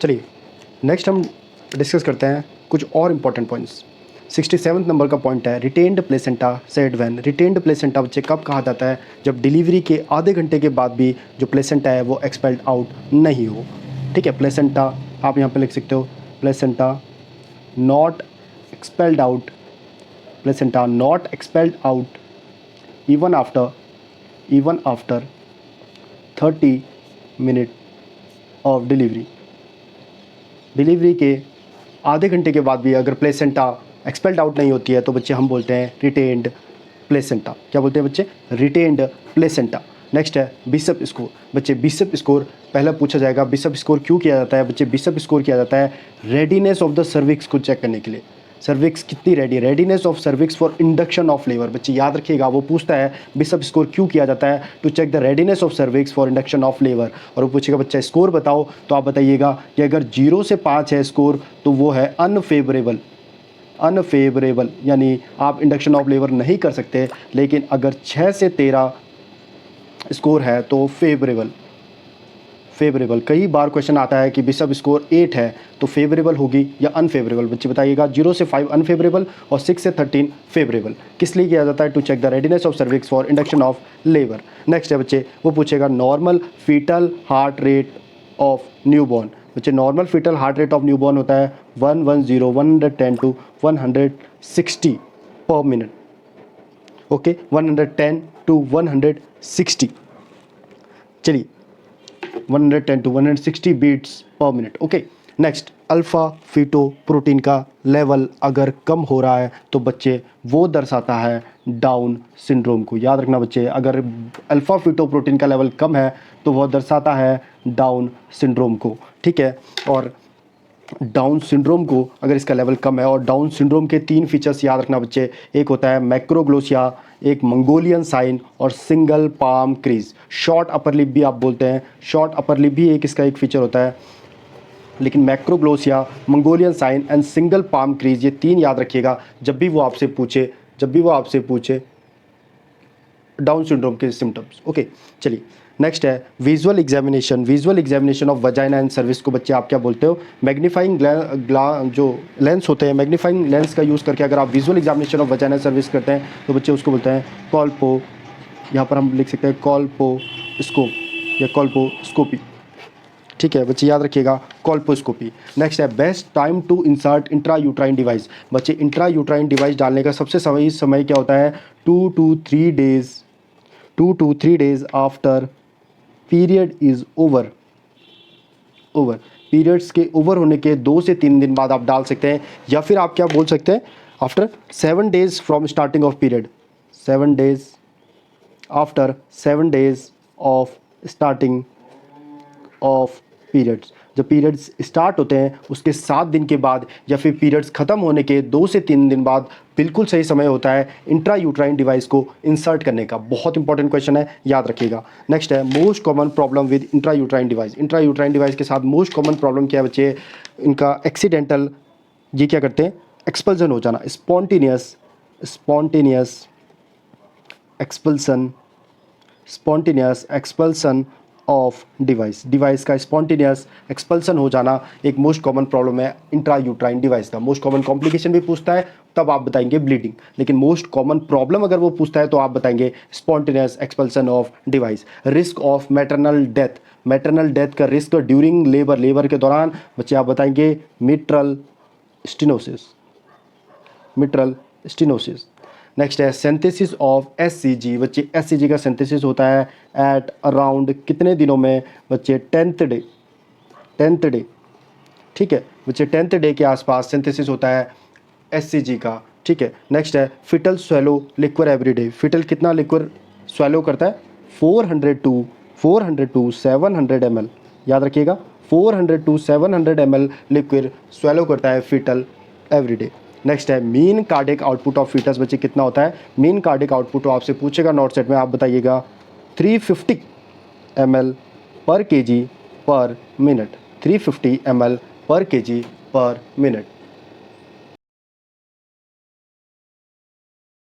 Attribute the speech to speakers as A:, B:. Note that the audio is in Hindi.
A: चलिए नेक्स्ट हम डिस्कस करते हैं कुछ और इंपॉर्टेंट पॉइंट्स। 67 नंबर का पॉइंट है retained placenta said when. Retained placenta बच्चे कब कहा जाता है? जब डिलीवरी के आधे घंटे के बाद भी जो प्लेसेंटा है वो एक्सपेल्ड आउट नहीं हो। ठीक है, प्लेसेंटा आप यहाँ पे लिख सकते हो, placenta not expelled out, placenta not expelled out even after 30 minute of delivery के आधे घंटे के बाद भी अगर प्लेसेंटा एक्सपेल्ड आउट नहीं होती है तो बच्चे हम बोलते हैं रिटेन्ड प्लेसेंटा। क्या बोलते हैं बच्चे? Retained placenta. नेक्स्ट है बिशप स्कोर। बच्चे बिशप स्कोर पहले पूछा जाएगा। बिशप स्कोर क्यों किया जाता है बच्चे? बिशप स्कोर किया जाता है रेडीनेस ऑफ द सर्विक्स को चेक करने के लिए। सर्विक्स कितनी ready, readiness of cervix for induction of labour. बच्चे याद रखिएगा, वो पूछता है बिशप स्कोर क्यों किया जाता है? To check the readiness of cervix for induction of labour. और वो पूछेगा बच्चा स्कोर बताओ, तो आप बताइएगा कि अगर 0 से 5 है स्कोर तो वो है अनफेवरेबल। अनफेवरेबल यानी आप इंडक्शन ऑफ लेबर नहीं कर सकते, लेकिन अगर 6 से 13 स्कोर है तो फेवरेबल। कई बार क्वेश्चन आता है कि बिशप स्कोर 8 है तो फेवरेबल होगी या अनफेवरेबल। बच्चे बताइएगा 0 से 5 अनफेवरेबल और 6 से 13 फेवरेबल। किस लिए किया जाता है? To check the readiness of cervix for induction of labour. Next है बच्चे, वो पूछेगा normal foetal heart rate of newborn. बच्चे normal foetal heart rate of newborn होता है 110 टू 160 पर मिनट। Okay, 110 to 160। चलिए 110 to 160 beats per minute. Okay, next alpha fetoprotein का लेवल अगर कम हो रहा है तो बच्चे वो दर्शाता है डाउन सिंड्रोम को। याद रखना बच्चे, अगर अल्फ़ा फीटो प्रोटीन का लेवल कम है तो वह दर्शाता है डाउन सिंड्रोम को। ठीक है, और डाउन सिंड्रोम को अगर इसका लेवल कम है, और डाउन सिंड्रोम के 3 फीचर्स याद रखना बच्चे, एक होता है मैक्रोग्लोसिया, एक मंगोलियन साइन और single palm crease. Short upper lip भी आप बोलते हैं, शॉर्ट अपर लिप भी इसका एक फीचर होता है, लेकिन macroglossia, Mongolian sign and single palm crease, ये 3 याद रखिएगा जब भी वो आपसे पूछे डाउन सिंड्रोम के सिम्टम्स। ओके, चलिए नेक्स्ट है visual examination of vagina and cervix को बच्चे आप क्या बोलते हो? मैग्नीफाइंग जो लेंस होते हैं, मैग्नीफाइंग लेंस का यूज़ करके अगर आप visual examination of vagina service करते हैं तो बच्चे उसको बोलते हैं कॉल्पो। यहाँ पर हम लिख सकते हैं कॉल्पोस्कोप या कॉल्पोस्कोपी। ठीक है बच्चे, याद रखिएगा कॉल्पोस्कोपी। नेक्स्ट है best time to insert intra uterine device. बच्चे इंट्रा यूट्राइन डिवाइस डालने का सबसे सही समय क्या होता है? 2 to 3 days after period is over. Periods के ओवर होने के 2 से 3 दिन बाद आप डाल सकते हैं, या फिर आप क्या बोल सकते हैं after 7 days from starting of period. 7 days after 7 days of starting of periods. जब पीरियड्स स्टार्ट होते हैं उसके 7 दिन के बाद, या फिर पीरियड्स ख़त्म होने के 2 से 3 दिन बाद बिल्कुल सही समय होता है इंट्रा यूट्राइन डिवाइस को इंसर्ट करने का। बहुत इंपॉर्टेंट क्वेश्चन है, याद रखिएगा। नेक्स्ट है most common problem with intra uterine device. Intra uterine device के साथ मोस्ट कॉमन प्रॉब्लम क्या है बच्चे? इनका एक्सीडेंटल, ये क्या करते हैं? एक्सपल्सन हो जाना, स्पॉन्टेनियस एक्सपल्सन ऑफ डिवाइस का स्पॉन्टेनियस एक्सपल्सन हो जाना एक मोस्ट कॉमन प्रॉब्लम है इंट्रा यूट्राइन डिवाइस का। मोस्ट कॉमन कॉम्प्लिकेशन भी पूछता है तब आप बताएंगे ब्लीडिंग, लेकिन मोस्ट कॉमन प्रॉब्लम अगर वो पूछता है तो आप बताएंगे spontaneous expulsion of device. Risk of maternal death का रिस्क ड्यूरिंग लेबर के दौरान बच्चे आप बताएंगे मिट्रल स्टिनोसिस। नेक्स्ट है सिंथेसिस ऑफ एससीजी। बच्चे एससीजी का सिंथेसिस होता है एट अराउंड कितने दिनों में बच्चे? 10th day. ठीक है बच्चे, 10th डे के आसपास सिंथेसिस होता है एससीजी का। ठीक है, नेक्स्ट है fetal swallow liquid everyday. Fetal कितना लिक्विड स्वेलो करता है? 400 टू 700 ml। याद रखिएगा 400 टू 700 ml लिक्विड स्वेलो करता है फिटल एवरीडे। नेक्स्ट है mean cardiac output of fetus. बच्चे कितना होता है मीन कार्डिक आउटपुट? आपसे पूछेगा नोट सेट में, आप बताइएगा 350 ml पर kg पर मिनट। 350 ml पर kg पर मिनट।